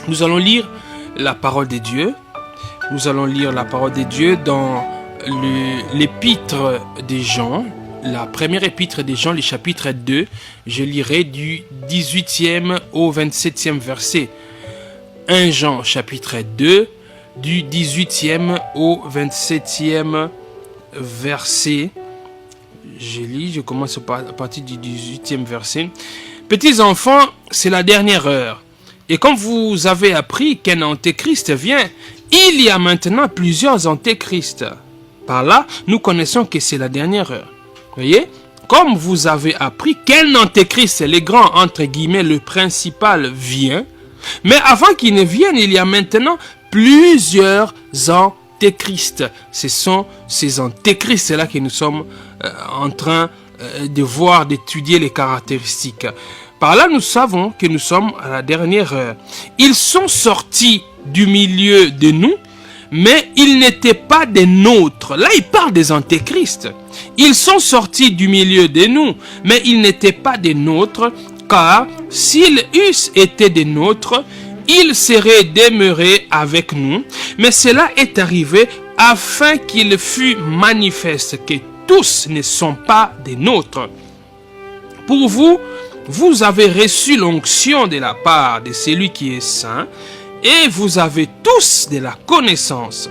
Nous allons lire la parole de Dieu. Nous allons lire la parole de Dieu dans l'épître des Jean, la première épître des Jean, le chapitre 2. Je lirai du 18e au 27e verset. 1 Jean chapitre 2, du 18e au 27e verset. Je commence à partir du 18e verset. Petits enfants, c'est la dernière heure. Et comme vous avez appris qu'un antéchrist vient, il y a maintenant plusieurs antéchrists. Par là, nous connaissons que c'est la dernière heure. Voyez? Comme vous avez appris qu'un antéchrist, le grand, entre guillemets, le principal, vient. Mais avant qu'il ne vienne, il y a maintenant plusieurs antéchrists. Ce sont ces antéchrists-là que nous sommes en train de voir, d'étudier les caractéristiques. Par là, nous savons que nous sommes à la dernière heure. Ils sont sortis du milieu de nous, mais ils n'étaient pas des nôtres. Là, il parle des antéchrists. Ils sont sortis du milieu de nous, mais ils n'étaient pas des nôtres, car s'ils eussent été des nôtres, ils seraient demeurés avec nous. Mais cela est arrivé afin qu'il fût manifeste que tous ne sont pas des nôtres. Pour vous, vous avez reçu l'onction de la part de celui qui est saint, et vous avez tous de la connaissance.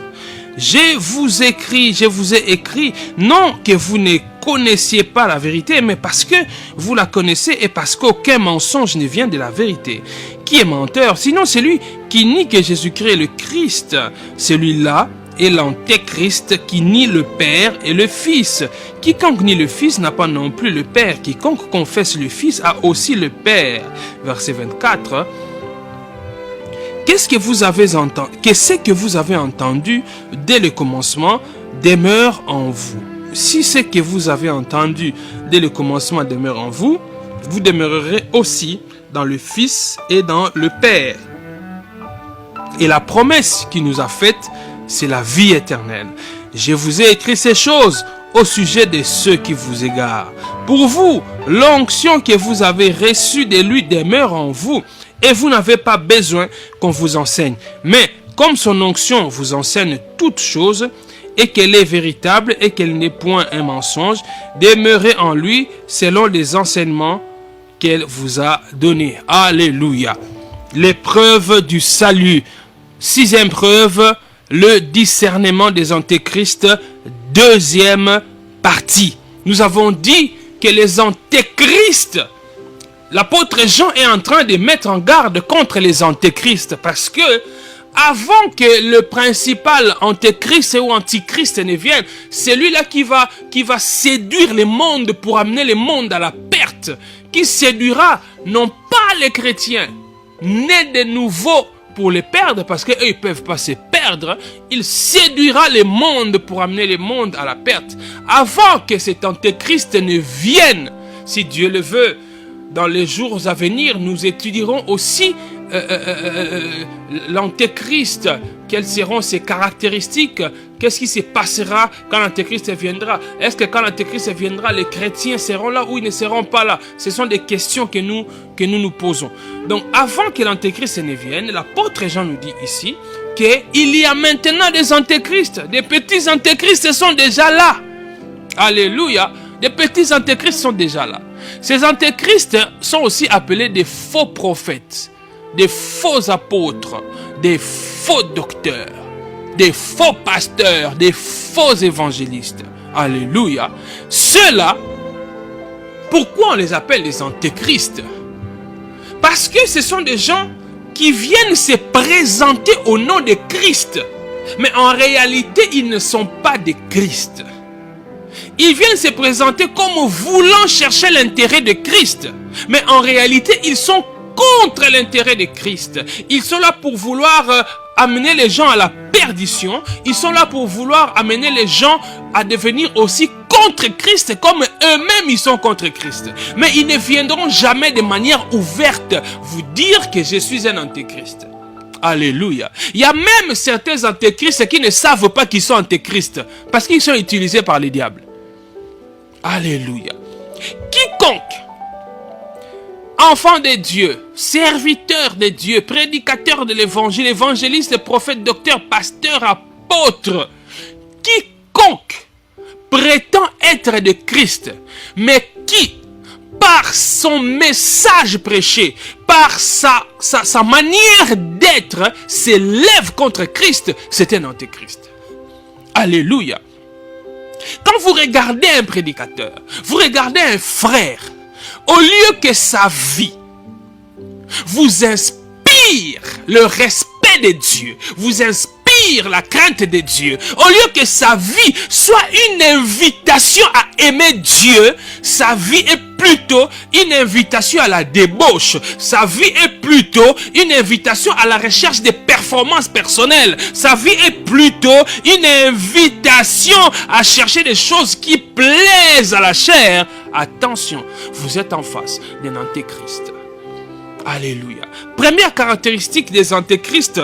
Je vous ai écrit, non que vous ne connaissiez pas la vérité, mais parce que vous la connaissez et parce qu'aucun mensonge ne vient de la vérité. Qui est menteur? Sinon celui qui nie que Jésus-Christ est le Christ. Celui-là est l'antéchrist qui nie le Père et le Fils. Quiconque nie le Fils n'a pas non plus le Père. Quiconque confesse le Fils a aussi le Père. Verset 24. Qu'est-ce que vous avez entendu? Qu'est-ce que vous avez entendu dès le commencement demeure en vous. Si ce que vous avez entendu dès le commencement demeure en vous, vous demeurerez aussi dans le Fils et dans le Père. Et la promesse qu'il nous a faite, c'est la vie éternelle. Je vous ai écrit ces choses au sujet de ceux qui vous égarent. Pour vous, l'onction que vous avez reçue de lui demeure en vous, et vous n'avez pas besoin qu'on vous enseigne. Mais comme son onction vous enseigne toutes choses, et qu'elle est véritable et qu'elle n'est point un mensonge, demeurez en lui selon les enseignements qu'elle vous a donnés. Alléluia. L'épreuve du salut. 6e preuve, le discernement des antéchrists. 2e partie. Nous avons dit que les antéchrists, l'apôtre Jean est en train de mettre en garde contre les antéchrists parce que avant que le principal antéchrist ou antichrist ne vienne, c'est lui-là qui va séduire le monde pour amener le monde à la perte, qui séduira non pas les chrétiens, nés de nouveau pour les perdre, parce qu'eux ils ne peuvent pas se perdre, il séduira le monde pour amener le monde à la perte. Avant que cet antéchrist ne vienne, si Dieu le veut, dans les jours à venir, nous étudierons aussi l'antéchrist. Quelles seront ses caractéristiques? Qu'est-ce qui se passera quand l'antéchrist viendra? Est-ce que quand l'antéchrist viendra, les chrétiens seront là ou ils ne seront pas là? Ce sont des questions que nous posons. Donc, avant que l'antéchrist ne vienne, l'apôtre Jean nous dit ici qu'il y a maintenant des antéchrists. Des petits antéchrists sont déjà là. Alléluia. Des petits antéchrists sont déjà là. Ces antéchrists sont aussi appelés des faux prophètes, des faux apôtres, des faux docteurs, des faux pasteurs, des faux évangélistes. Alléluia. Ceux-là, pourquoi on les appelle les antéchrists? Parce que ce sont des gens qui viennent se présenter au nom de Christ. Mais en réalité, ils ne sont pas des Christ. Ils viennent se présenter comme voulant chercher l'intérêt de Christ. Mais en réalité, ils sont contre l'intérêt de Christ. Ils sont là pour vouloir amener les gens à la perdition. Ils sont là pour vouloir amener les gens à devenir aussi contre Christ, comme eux-mêmes ils sont contre Christ. Mais ils ne viendront jamais de manière ouverte vous dire que je suis un antéchrist. Alléluia. Il y a même certains antéchrists qui ne savent pas qu'ils sont antéchrists parce qu'ils sont utilisés par les diables. Alléluia. Quiconque enfants de Dieu, serviteurs de Dieu, prédicateurs de l'évangile, évangélistes, prophètes, docteurs, pasteurs, apôtres, quiconque prétend être de Christ, mais qui, par son message prêché, par sa manière d'être, s'élève contre Christ, c'est un antéchrist. Alléluia. Quand vous regardez un prédicateur, vous regardez un frère, au lieu que sa vie vous inspire le respect de Dieu, vous inspire la crainte de Dieu, au lieu que sa vie soit une invitation à aimer Dieu, sa vie est plutôt une invitation à la débauche. Sa vie est plutôt une invitation à la recherche des performances personnelles. Sa vie est plutôt une invitation à chercher des choses qui plaisent à la chair. Attention, vous êtes en face d'un antéchrist. Alléluia. Première caractéristique des antéchrists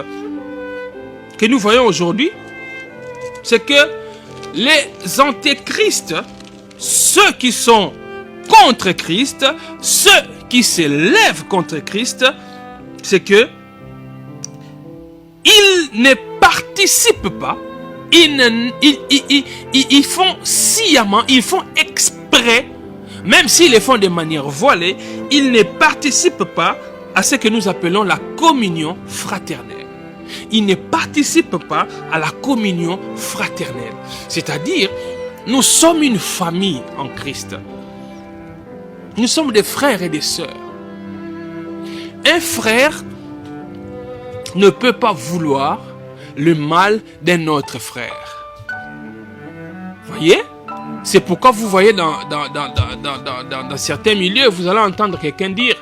que nous voyons aujourd'hui, c'est que les antéchrists, ceux qui sont contre Christ, ceux qui s'élèvent contre Christ, c'est que ils ne participent pas, ils font sciemment, ils font exprès, même s'ils le font de manière voilée, ils ne participent pas à ce que nous appelons la communion fraternelle. Ils ne participent pas à la communion fraternelle. C'est-à-dire, nous sommes une famille en Christ. Nous sommes des frères et des sœurs. Un frère ne peut pas vouloir le mal d'un autre frère. Voyez? C'est pourquoi vous voyez dans certains milieux, vous allez entendre quelqu'un dire: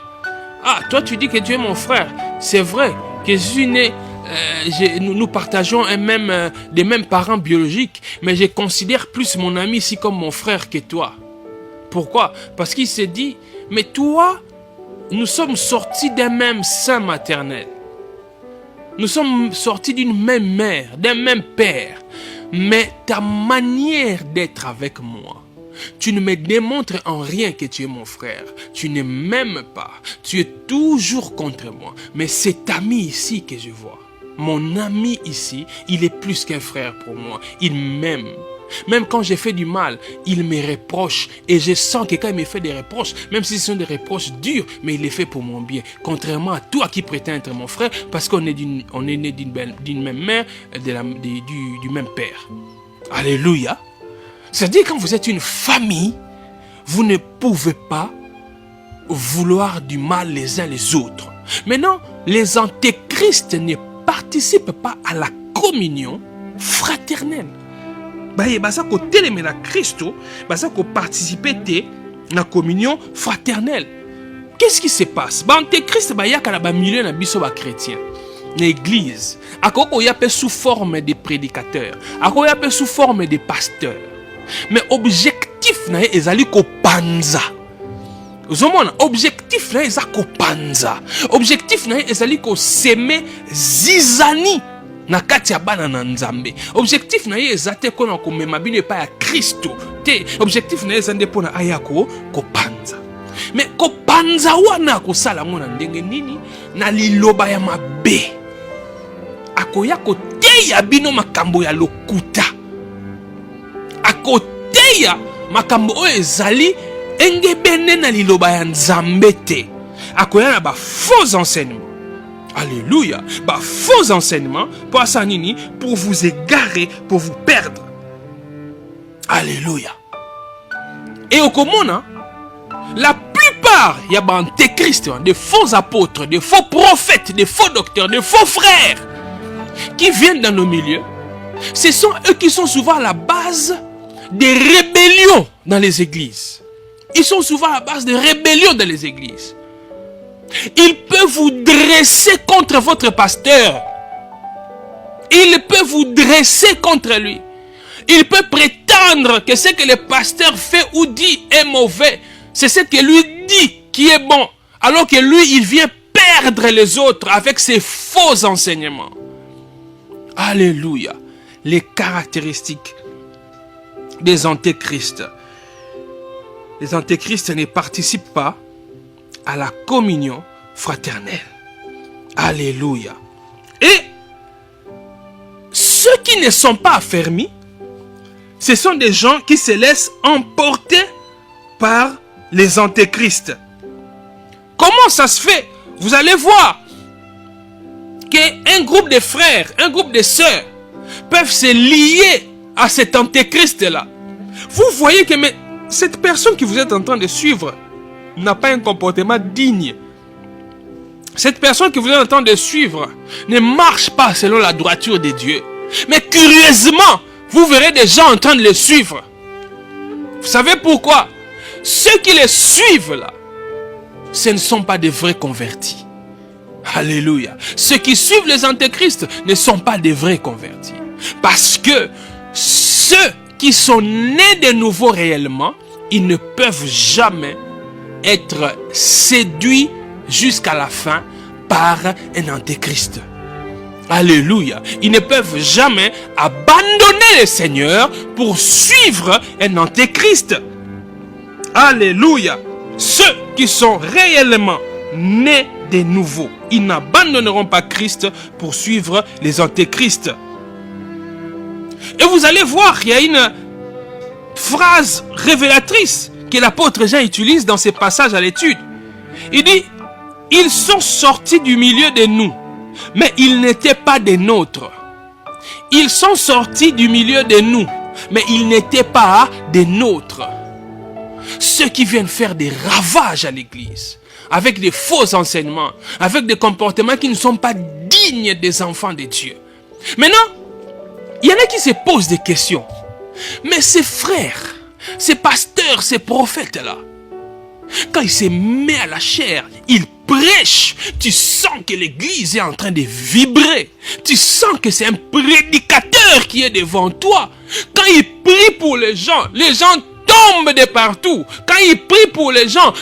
ah, toi tu dis que tu es mon frère. C'est vrai que je suis né, nous partageons des mêmes parents biologiques, mais je considère plus mon ami ici comme mon frère que toi. Pourquoi? Parce qu'il s'est dit: mais toi, nous sommes sortis d'un même sein maternel. Nous sommes sortis d'une même mère, d'un même père. Mais ta manière d'être avec moi, tu ne me démontres en rien que tu es mon frère. Tu ne m'aimes pas. Tu es toujours contre moi. Mais cet ami ici que je vois, mon ami ici, il est plus qu'un frère pour moi. Il m'aime. Même quand j'ai fait du mal, il me reproche. Et je sens que quand il me fait des reproches, même si ce sont des reproches durs, mais il les fait pour mon bien. Contrairement à toi qui prétend être mon frère, parce qu'on est né d'une même mère, du même père. Alléluia. C'est-à-dire, quand vous êtes une famille, vous ne pouvez pas vouloir du mal les uns les autres. Maintenant, les antéchrists ne participent pas à la communion fraternelle. Baza ko telemela Christo, baza ko participer à la communion fraternelle. Qu'est-ce qui se passe? Antéchrist bayaka na ba milieu na biso ba chrétien. L'église, akoko yape sous forme de prédicateurs, akoko yape sous forme de pasteurs. Mais objectif na ezali ko panza. Ozomona, objectif na ezali ko panza. Objectif na ezali ko semer zizani na kati ya bana na Nzambe. Objectif na ye ezate kona ko mema bino epa ya Kristo. Te objectif na ye ezande pona aya ko panza. Mais ko panza wana ko sala ngona ndenge nini na liloba ya mabe. Akoya ko teya bino makambo ya lokuta. Akoteya makambo oyo ezali engebene na liloba ya Nzambe te. Akoya na ba faux enseignements. Alléluia. Faux enseignements pour ça nini, pour vous égarer, pour vous perdre. Alléluia. Et au commun, la plupart il y a des antéchrists, des faux apôtres, des faux prophètes, des faux docteurs, des faux frères qui viennent dans nos milieux. Ce sont eux qui sont souvent à la base des rébellions dans les églises. Ils sont souvent à la base des rébellions dans les églises. Il peut vous dresser contre votre pasteur. Il peut vous dresser contre lui. Il peut prétendre que ce que le pasteur fait ou dit est mauvais. C'est ce que lui dit qui est bon. Alors que lui, il vient perdre les autres avec ses faux enseignements. Alléluia. Les caractéristiques des antéchrists. Les antéchrists ne participent pas à la communion fraternelle. Alléluia. Et ceux qui ne sont pas affermis, ce sont des gens qui se laissent emporter par les antéchrists. Comment ça se fait? Vous allez voir qu'un groupe de frères, un groupe de sœurs peuvent se lier à cet antéchrist-là. Vous voyez que cette personne que vous êtes en train de suivre n'a pas un comportement digne. Cette personne que vous êtes en train de suivre ne marche pas selon la droiture de Dieu. Mais curieusement, vous verrez des gens en train de le suivre. Vous savez pourquoi? Ceux qui les suivent là, ce ne sont pas des vrais convertis. Alléluia. Ceux qui suivent les antéchrists ne sont pas des vrais convertis. Parce que ceux qui sont nés de nouveau réellement, ils ne peuvent jamais être séduits jusqu'à la fin par un antéchrist. Alléluia. Ils ne peuvent jamais abandonner le Seigneur pour suivre un antéchrist. Alléluia. Ceux qui sont réellement nés de nouveau, ils n'abandonneront pas Christ pour suivre les antéchrists. Et vous allez voir, il y a une phrase révélatrice que l'apôtre Jean utilise dans ses passages à l'étude. Il dit, ils sont sortis du milieu de nous, mais ils n'étaient pas des nôtres. Ils sont sortis du milieu de nous, mais ils n'étaient pas des nôtres. Ceux qui viennent faire des ravages à l'église, avec des faux enseignements, avec des comportements qui ne sont pas dignes des enfants de Dieu. Maintenant, il y en a qui se posent des questions. Mais ces frères, ces pasteurs, ces prophètes-là, quand ils se mettent à la chair, ils prêchent. Tu sens que l'église est en train de vibrer. Tu sens que c'est un prédicateur qui est devant toi. Quand ils prient pour les gens tombent de partout. Quand ils prient pour les gens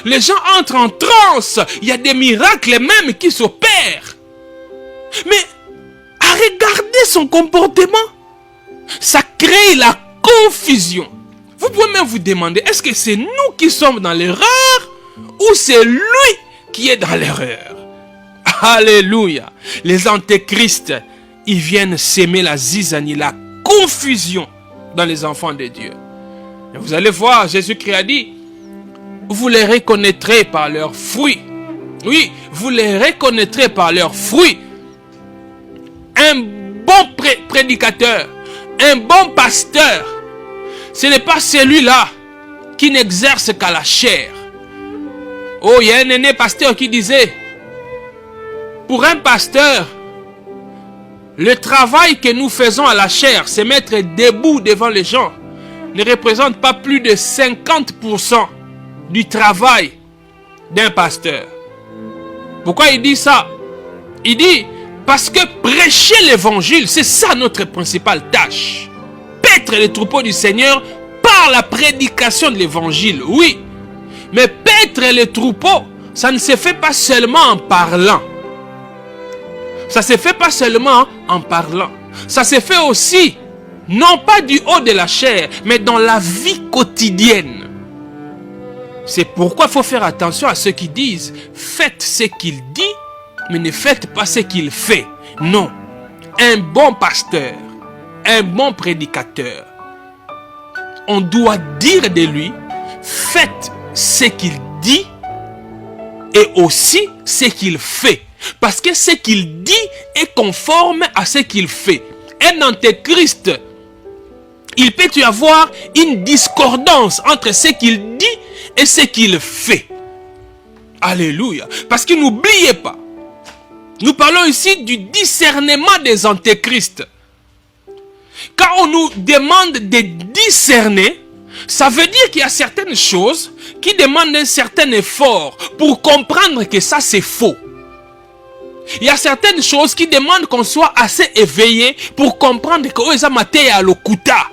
entrent en transe. Il y a des miracles même qui s'opèrent. Mais à regarder son comportement, ça crée la confusion. Vous pouvez même vous demander, est-ce que c'est nous qui sommes dans l'erreur ou c'est lui qui est dans l'erreur? Alléluia. Les antéchrists, ils viennent s'aimer la zizanie, la confusion dans les enfants de Dieu. Et vous allez voir, Jésus-Christ a dit, vous les reconnaîtrez par leurs fruits. Oui, vous les reconnaîtrez par leurs fruits. Un bon prédicateur, un bon pasteur, ce n'est pas celui-là qui n'exerce qu'à la chair. Oh, il y a un aîné pasteur qui disait, pour un pasteur, le travail que nous faisons à la chair, c'est mettre debout devant les gens, ne représente pas plus de 50% du travail d'un pasteur. Pourquoi il dit ça? Il dit, parce que prêcher l'évangile, c'est ça notre principale tâche. Paître les troupeaux du Seigneur par la prédication de l'évangile, oui. Mais paître les troupeaux, ça ne se fait pas seulement en parlant. Ça se fait pas seulement en parlant. Ça se fait aussi, non pas du haut de la chair, mais dans la vie quotidienne. C'est pourquoi il faut faire attention à ceux qui disent, faites ce qu'il dit, mais ne faites pas ce qu'il fait. Non. Un bon pasteur, un bon prédicateur, on doit dire de lui, faites ce qu'il dit et aussi ce qu'il fait. Parce que ce qu'il dit est conforme à ce qu'il fait. Un antéchrist, il peut y avoir une discordance entre ce qu'il dit et ce qu'il fait. Alléluia. Parce que n'oubliez pas, nous parlons ici du discernement des antéchrists. Quand on nous demande de discerner, ça veut dire qu'il y a certaines choses qui demandent un certain effort pour comprendre que ça c'est faux. Il y a certaines choses qui demandent qu'on soit assez éveillé pour comprendre que oh, ça m'a à l'okuta.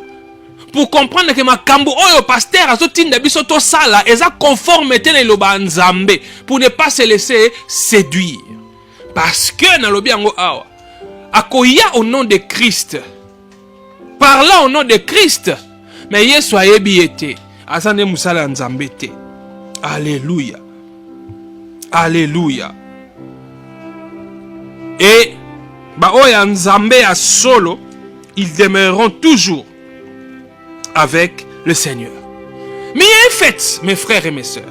Pour comprendre que ma kambo oyo pasteur azotinda biso to sala eza conforme tene loba nzambe pour ne pas se laisser séduire. Parce que nalobi yango awa akoya au nom de Christ. Parlant au nom de Christ, mais Yesu ayebi ete azande musala nzambe te. Alléluia. Alléluia. Et Oya Nzambe à solo, ils demeureront toujours avec le Seigneur. Mais il y a un fait, mes frères et mes sœurs.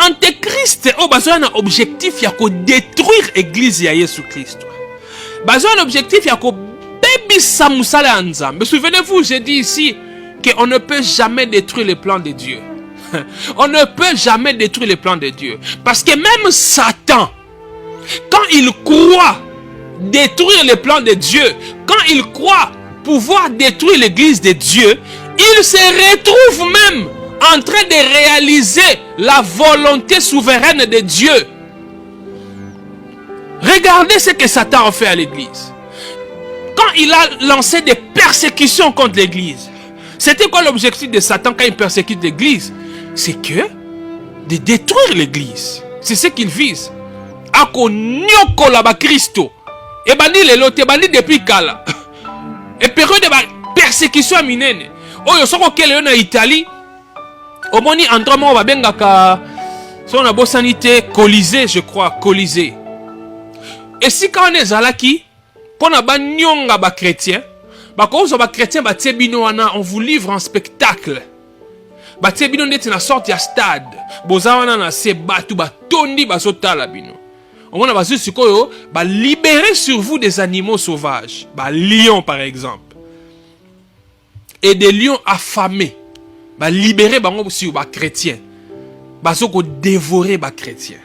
Antéchrist, un objectif de détruire l'église de Jésus-Christ. Un objectif de Nzambe. Souvenez-vous, j'ai dit ici qu'on ne peut jamais détruire les plans de Dieu. On ne peut jamais détruire les plans de Dieu. Parce que même Satan, quand il croit détruire les plans de Dieu, quand il croit pouvoir détruire l'église de Dieu, il se retrouve même en train de réaliser la volonté souveraine de Dieu. Regardez ce que Satan a fait à l'église. Quand il a lancé des persécutions contre l'église, c'était quoi l'objectif de Satan quand il persécute l'église? C'est que de détruire l'église. C'est ce qu'il vise. Ako nyoko la ba Christo. Et bandi le lote, bandi depuis kala. Et période de persécution minene. Oyo soko kele na Italie. Omoni endroit on va benga ka son abo sanité Colisée, je crois, Colisée. Et si quand on est zalaki, pona ba nyonga ba chrétien, ba ko ba chrétien ba tebino wana, on vous livre un spectacle. Ba tebino ndeti na sorte ya stade. Boza wana na se batu ba tondi ba sotala bino. On a basu sikoyo ba libérer sur vous des animaux sauvages, ba lions par exemple. Et des lions affamés. Ba libérer bango sur ba chrétien. Baso ko dévorer ba chrétien.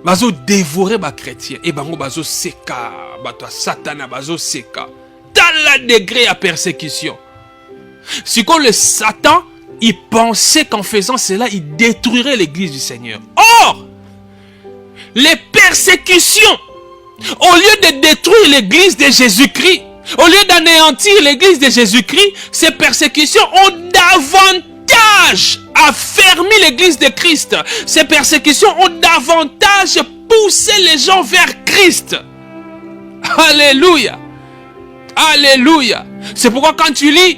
Baso dévorer ba chrétien et bango baso seka, bato satana baso seka. Dans le degré à persécution. Si comme le Satan, il pensait qu'en faisant cela, il détruirait l'église du Seigneur. Or, les persécutions, au lieu de détruire l'église de Jésus-Christ, au lieu d'anéantir l'église de Jésus-Christ, ces persécutions ont davantage affermi l'église de Christ. Ces persécutions ont davantage poussé les gens vers Christ. Alléluia. Alléluia. C'est pourquoi quand tu lis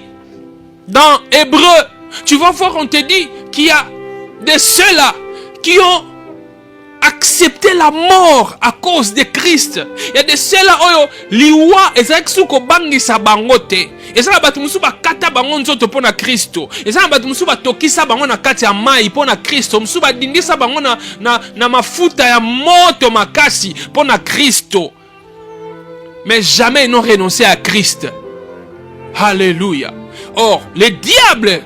dans Hébreu, tu vas voir, on te dit qu'il y a de ceux-là qui ont accepté la mort à cause de Christ. Il y a de ceux-là qui liwa ezakisuko bangisa bangote. Ezala batu musu ba kata bango nzoto pona Kristo. Ezala batu musu ba tokisa bango na kati ya mai pona Kristo. Musu ba dindisa bango na mafuta ya moto makasi pona Kristo. Mais jamais ils n'ont renoncé à Christ. Alléluia. Or, le diable,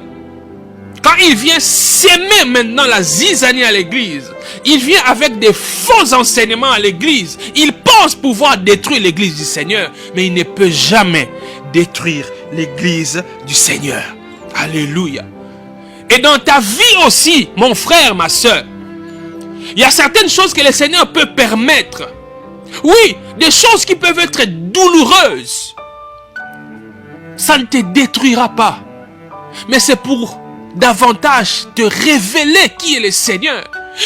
quand il vient s'aimer maintenant la zizanie à l'église, il vient avec des faux enseignements à l'église. Il pense pouvoir détruire l'église du Seigneur, mais il ne peut jamais détruire l'église du Seigneur. Alléluia. Et dans ta vie aussi, mon frère, ma soeur, il y a certaines choses que le Seigneur peut permettre. Oui, des choses qui peuvent être douloureuses. Ça ne te détruira pas. Mais c'est pour davantage te révéler qui est le Seigneur.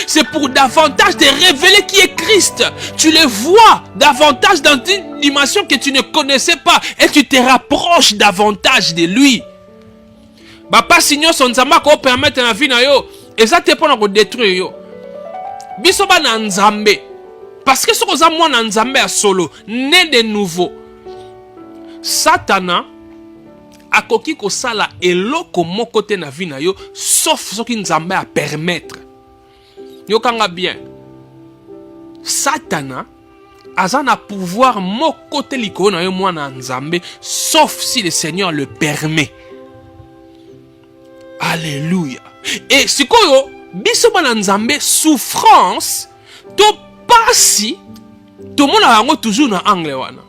C'est pour davantage te révéler qui est Christ. Tu le vois davantage dans une dimension que tu ne connaissais pas. Et tu te rapproches davantage de lui. Papa Seigneur son nzamba ko permettre na vie na yo. Et ça te pona ko détruire yo. Biso ba na nzambe. Parce que ce que moi na nzambe a solo, né de nouveau. Satana akoki ko sala eloko moko te na vie na yo sauf ce qui nzambe a permettre. Yo kanga bien. Satana azana pouvoir moko te liko na yo mwana nzambe sauf si le Seigneur le permet. Alléluia. Et sikoyo biso bana nzambe souffrance to pasi to mona yango toujours na angle wana.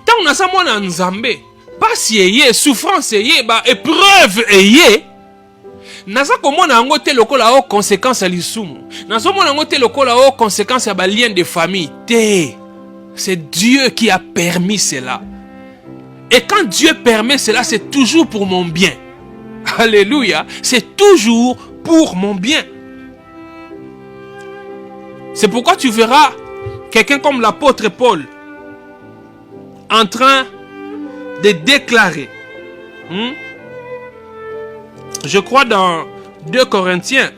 Tant na sa mwana nzambe pasi eye souffrance eye ba épreuve eye naza komona yango te lokola o conséquence à lisumu. Nazo mona yango te lokola o conséquence à ba lien de famille te. C'est Dieu qui a permis cela. Et quand Dieu permet cela, c'est toujours pour mon bien. Alléluia. C'est toujours pour mon bien. C'est pourquoi tu verras quelqu'un comme l'apôtre Paul en train de déclarer. Je crois dans 2 Corinthiens,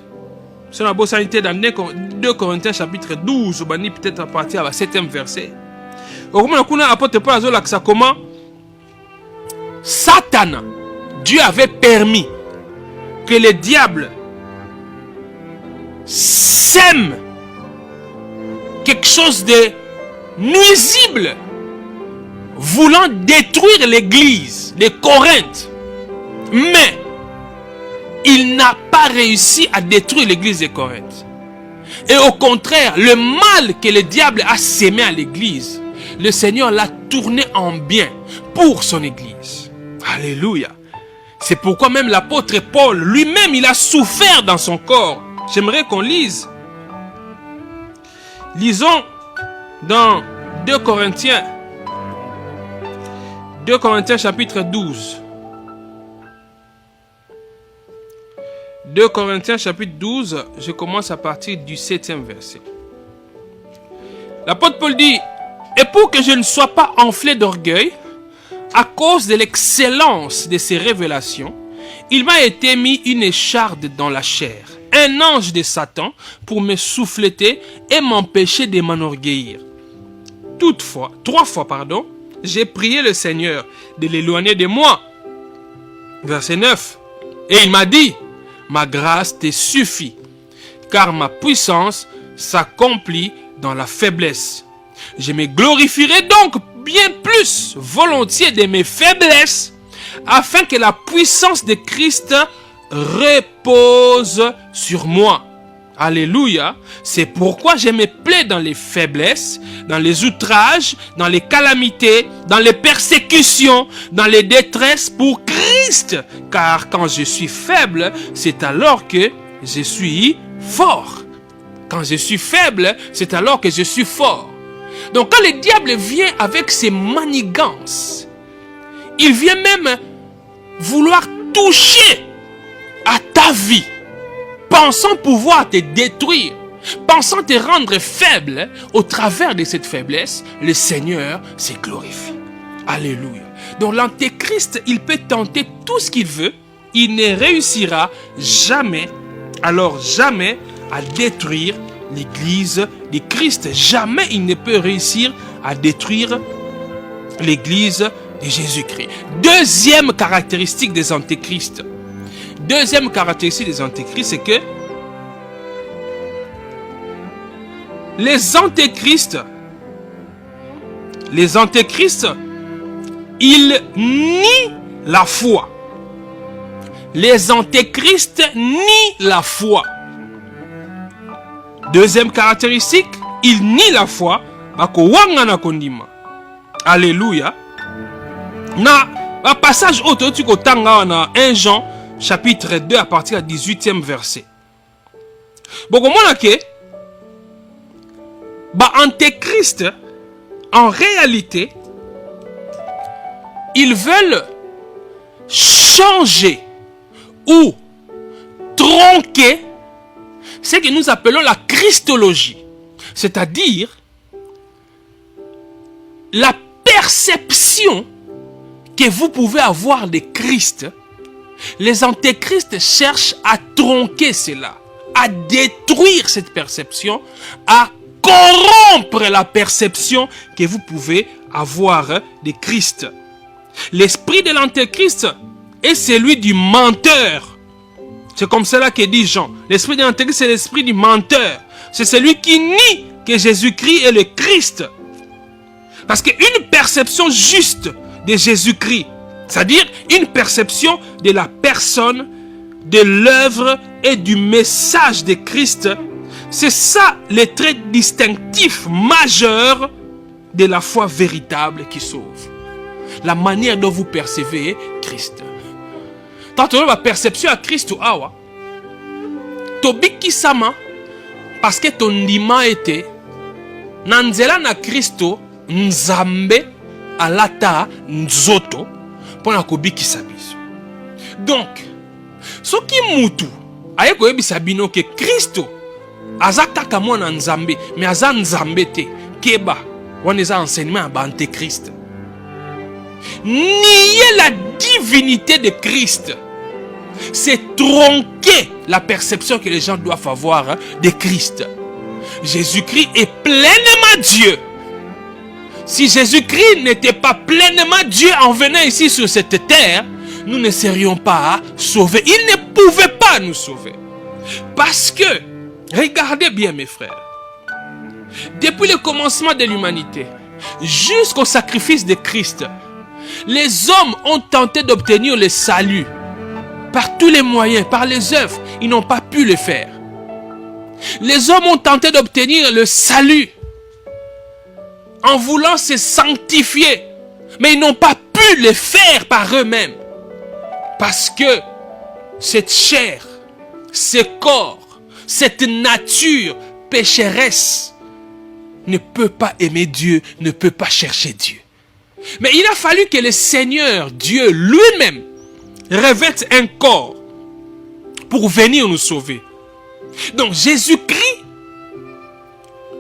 C'est la bonne sanité dans 2 Corinthiens chapitre 12, peut-être à partir du 7e verset. Comment l'apôtre Paul a dit comment Satan, Dieu avait permis que le diable sème quelque chose de nuisible, voulant détruire l'église de Corinthe. Mais il n'a pas réussi à détruire l'église de Corinthe. Et au contraire, le mal que le diable a sémé à l'église, le Seigneur l'a tourné en bien pour son église. Alléluia. C'est pourquoi même l'apôtre Paul, lui-même, il a souffert dans son corps. J'aimerais qu'on lise. Lisons dans 2 Corinthiens. 2 Corinthiens chapitre 12. 2 Corinthiens chapitre 12, je commence à partir du 7e verset. L'apôtre Paul dit, et pour que je ne sois pas enflé d'orgueil, à cause de l'excellence de ces révélations, il m'a été mis une écharde dans la chair, un ange de Satan pour me souffleter et m'empêcher de m'enorgueillir. Toutefois, 3 fois, j'ai prié le Seigneur de l'éloigner de moi. Verset 9. Et il m'a dit, ma grâce te suffit, car ma puissance s'accomplit dans la faiblesse. Je me glorifierai donc bien plus volontiers de mes faiblesses, afin que la puissance de Christ repose sur moi. Alléluia. C'est pourquoi je me plais dans les faiblesses, dans les outrages, dans les calamités, dans les persécutions, dans les détresses pour Christ. Car quand je suis faible, c'est alors que je suis fort. Quand je suis faible, c'est alors que je suis fort. Donc quand le diable vient avec ses manigances, il vient même vouloir toucher à ta vie, pensant pouvoir te détruire, pensant te rendre faible. Au travers de cette faiblesse, le Seigneur se glorifie. Alléluia. Donc l'antéchrist, il peut tenter tout ce qu'il veut, il ne réussira jamais, alors jamais, à détruire l'église de Christ. Jamais il ne peut réussir à détruire l'église de Jésus-Christ. Deuxième caractéristique des antéchrists. Deuxième caractéristique des antéchrists, c'est que les antéchrists, ils nient la foi. Les antéchrists nient la foi. Deuxième caractéristique, ils nient la foi. Alléluia. Na passage autre tu kotanga na 1 Jean chapitre 2 à partir du 18e verset. Bokomona ke ba antéchrist en réalité ils veulent changer ou tronquer ce que nous appelons la christologie, c'est-à-dire la perception que vous pouvez avoir de Christ. Les antéchrists cherchent à tronquer cela, à détruire cette perception, à corrompre la perception que vous pouvez avoir de Christ. L'esprit de l'antéchrist est celui du menteur. C'est comme cela que dit Jean. L'esprit de l'antéchrist, c'est l'esprit du menteur. C'est celui qui nie que Jésus-Christ est le Christ. Parce qu'une perception juste de Jésus-Christ, c'est-à-dire une perception de la personne, de l'œuvre et du message de Christ, c'est ça le trait distinctif majeur de la foi véritable qui sauve. La manière dont vous percevez Christ. Tant que la perception à Christ ou awa, tobiki sama parce que ton lima était nanzela na Christo nzambe alata nzoto pona kobikisa biso. Donc soki mutu aye koyebisa bino ke Christo aza kaka mwana nzambe mais aza nzambe te keba wana eza enseignement ya antéchrist. Nier la divinité de Christ, C'est tronquer la perception que les gens doivent avoir de Christ. Jésus-Christ est pleinement Dieu. Si Jésus-Christ n'était pas pleinement Dieu en venant ici sur cette terre, nous ne serions pas sauvés. Il ne pouvait pas nous sauver. Parce que, regardez bien mes frères, depuis le commencement de l'humanité, jusqu'au sacrifice de Christ, les hommes ont tenté d'obtenir le salut par tous les moyens, par les œuvres. Ils n'ont pas pu le faire. Les hommes ont tenté d'obtenir le salut en voulant se sanctifier, mais ils n'ont pas pu le faire par eux-mêmes. Parce que cette chair, ce corps, cette nature pécheresse ne peut pas aimer Dieu, ne peut pas chercher Dieu. Mais il a fallu que le Seigneur, Dieu lui-même, revête un corps pour venir nous sauver. Donc Jésus-Christ,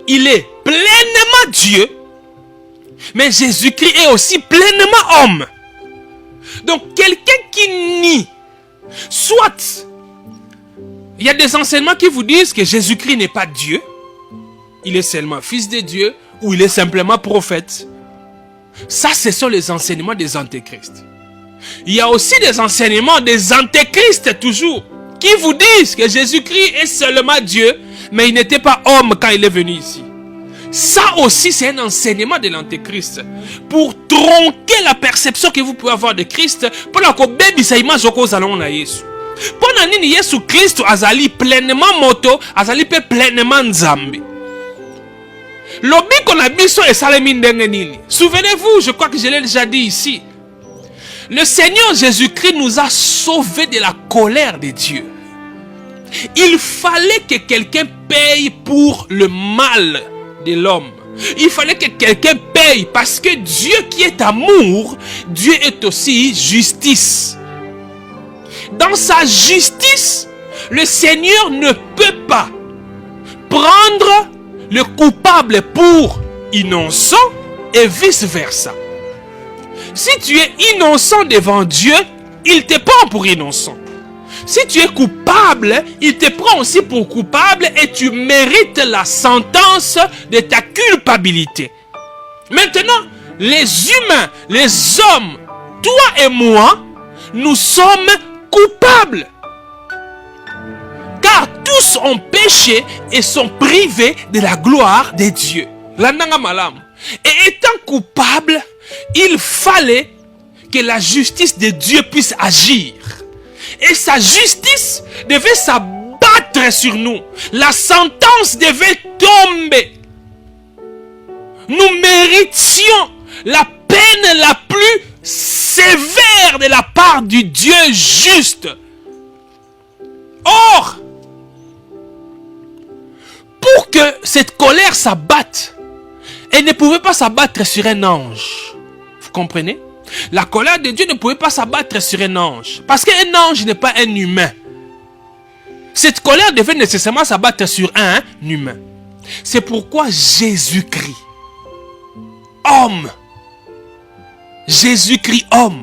il est pleinement Dieu, mais Jésus-Christ est aussi pleinement homme. Donc quelqu'un qui nie, soit il y a des enseignements qui vous disent que Jésus-Christ n'est pas Dieu, il est seulement fils de Dieu, ou il est simplement prophète. Ça, ce sont les enseignements des antéchrists. Il y a aussi des enseignements des antéchrists toujours, qui vous disent que Jésus-Christ est seulement Dieu, mais il n'était pas homme quand il est venu ici. Ça aussi, c'est un enseignement de l'antéchrist. Pour tronquer la perception que vous pouvez avoir de Christ, pour que vous ayez image de Jésus. Pour que Jésus Christ azali pleinement moto, azali pleinement nzambe. Lobi qu'on a biso et salemindengeni. Souvenez-vous, je crois que je l'ai déjà dit ici. Le Seigneur Jésus-Christ nous a sauvés de la colère de Dieu. Il fallait que quelqu'un paye pour le mal de l'homme. Il fallait que quelqu'un paye parce que Dieu qui est amour, Dieu est aussi justice. Dans sa justice, le Seigneur ne peut pas prendre le coupable pour innocent et vice-versa. Si tu es innocent devant Dieu, il te prend pour innocent. Si tu es coupable, il te prend aussi pour coupable et tu mérites la sentence de ta culpabilité. Maintenant, les humains, les hommes, toi et moi, nous sommes coupables. Car tous ont péché et sont privés de la gloire de Dieu. Et étant coupables, il fallait que la justice de Dieu puisse agir. Et sa justice devait s'abattre sur nous. La sentence devait tomber. Nous méritions la peine la plus sévère de la part du Dieu juste. Or, pour que cette colère s'abatte, elle ne pouvait pas s'abattre sur un ange. Vous comprenez? La colère de Dieu ne pouvait pas s'abattre sur un ange. Parce qu'un ange n'est pas un humain. Cette colère devait nécessairement s'abattre sur un humain. C'est pourquoi Jésus-Christ, homme, Jésus-Christ, homme,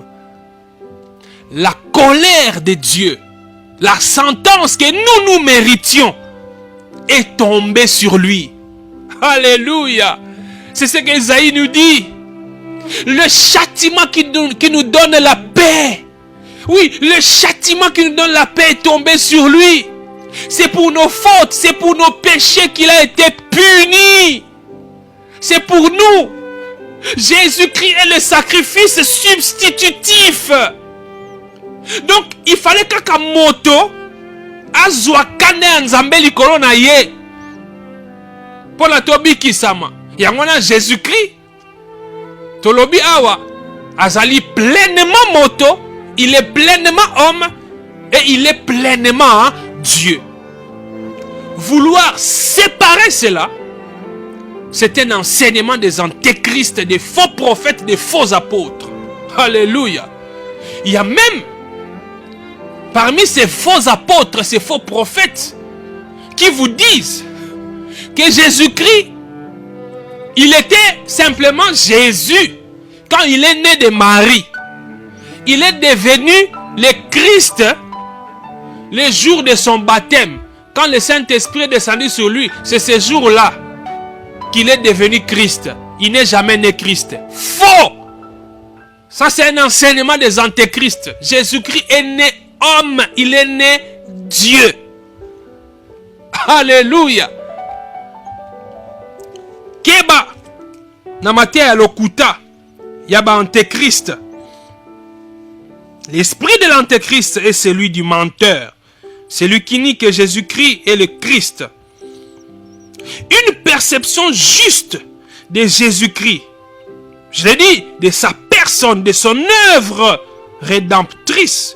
la colère de Dieu, la sentence que nous méritions, est tombée sur lui. Alléluia. C'est ce qu'Ésaïe nous dit. Le châtiment qui nous donne la paix. Oui, le châtiment qui nous donne la paix est tombé sur lui. C'est pour nos fautes, c'est pour nos péchés qu'il a été puni. C'est pour nous. Jésus-Christ est le sacrifice substitutif. Donc, il fallait qu'un moto azwa kane nzambe likolo na ye. Pour la tobi kisama. Yangona Jésus-Christ. Tolobi awa. Azali pleinement moto. Il est pleinement homme. Et il est pleinement Dieu. Vouloir séparer cela, c'est un enseignement des antéchrists, des faux prophètes, des faux apôtres. Alléluia. Il y a même parmi ces faux apôtres, ces faux prophètes, qui vous disent que Jésus-Christ, il était simplement Jésus quand il est né de Marie. Il est devenu le Christ le jour de son baptême, quand le Saint-Esprit est descendu sur lui, c'est ce jour-là qu'il est devenu Christ. Il n'est jamais né Christ. Faux! Ça, c'est un enseignement des antéchrists. Jésus-Christ est né homme, il est né Dieu. Alléluia. Keba, namate ya lokuta, yaba antéchrist. L'esprit de l'antéchrist est celui du menteur. Celui qui nie que Jésus-Christ est le Christ. Une perception juste de Jésus-Christ, je l'ai dit, de sa personne, de son œuvre rédemptrice.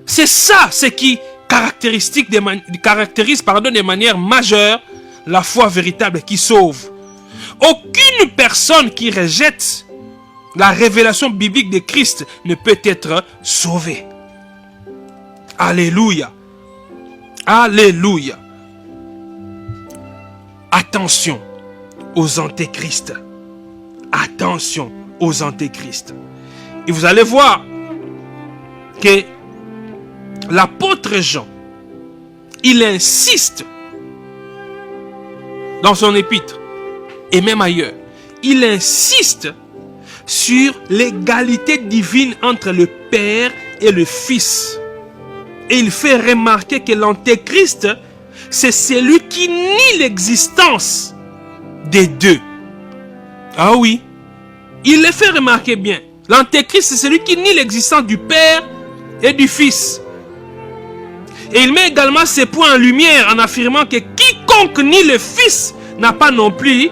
C'est ça ce qui caractérise de manière majeure la foi véritable qui sauve. Aucune personne qui rejette la révélation biblique de Christ ne peut être sauvée. Alléluia. Alléluia. Attention aux antéchrists. Attention aux antéchrists. Et vous allez voir que l'apôtre Jean, il insiste dans son épître et même ailleurs, il insiste sur l'égalité divine entre le Père et le Fils. Et il fait remarquer que l'antéchrist, c'est celui qui nie l'existence des deux. Ah oui, il le fait remarquer bien. L'antéchrist, c'est celui qui nie l'existence du Père et du Fils. Et il met également ses points en lumière en affirmant que quiconque nie le Fils n'a pas non plus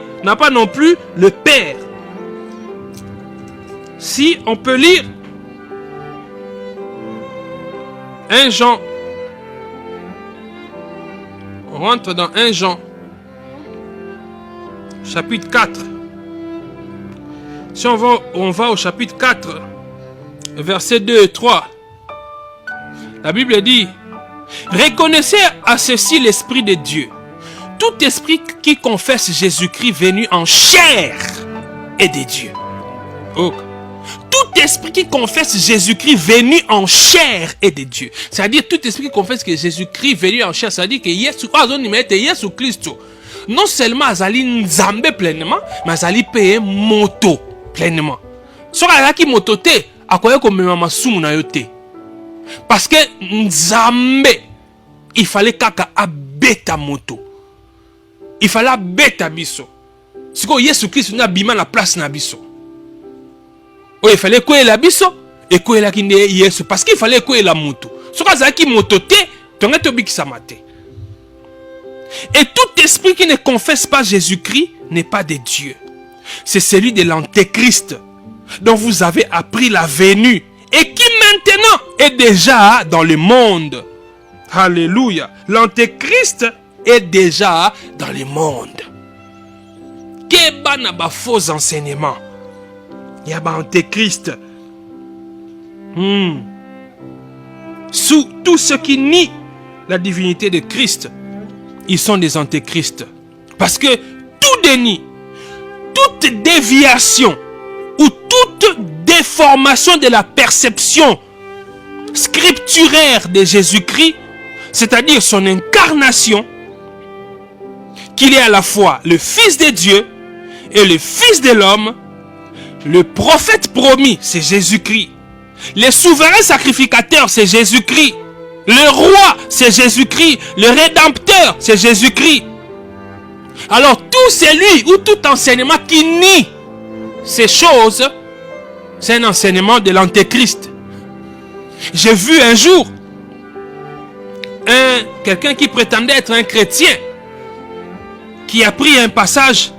le Père. Si on peut lire 1 Jean, on rentre dans 1 Jean, chapitre 4. Si on va au chapitre 4, versets 2 et 3, la Bible dit: reconnaissez à ceci l'Esprit de Dieu. Tout esprit qui confesse Jésus-Christ venu en chair est de Dieu. Oh. Tout esprit qui confesse Jésus-Christ venu en chair est de Dieu. C'est-à-dire tout esprit qui confesse que Jésus-Christ venu en chair, c'est-à-dire que Jésus Christ non seulement azali nzambe pleinement, mais azali paye moto pleinement. So azali moto te akoya ko mema masumu na yo te. Parce que nzambe il fallait kaka abeta moto. Il fallait abeta biso. Siko Jésus Christ na bima la place na biso. Il fallait quoi la biso et quoi la kinde Yesu parce qu'il fallait quoi la moto. Ce qui moto te tonga to bikisa mate. Et tout esprit qui ne confesse pas Jésus-Christ n'est pas de Dieu. C'est celui de l'antéchrist dont vous avez appris la venue et qui maintenant est déjà dans le monde. Alléluia. L'antéchrist est déjà dans le monde. Keba na ba faux enseignements. Il y a un antéchrist. Sous tous ceux qui nient la divinité de Christ, ils sont des antéchrists. Parce que tout déni, toute déviation ou toute déformation de la perception scripturaire de Jésus-Christ, c'est-à-dire son incarnation, qu'il est à la fois le Fils de Dieu et le Fils de l'homme. Le prophète promis, c'est Jésus-Christ. Le souverain sacrificateur, c'est Jésus-Christ. Le roi, c'est Jésus-Christ. Le rédempteur, c'est Jésus-Christ. Alors, tout celui ou tout enseignement qui nie ces choses, c'est un enseignement de l'antéchrist. J'ai vu un jour quelqu'un qui prétendait être un chrétien qui a pris un passage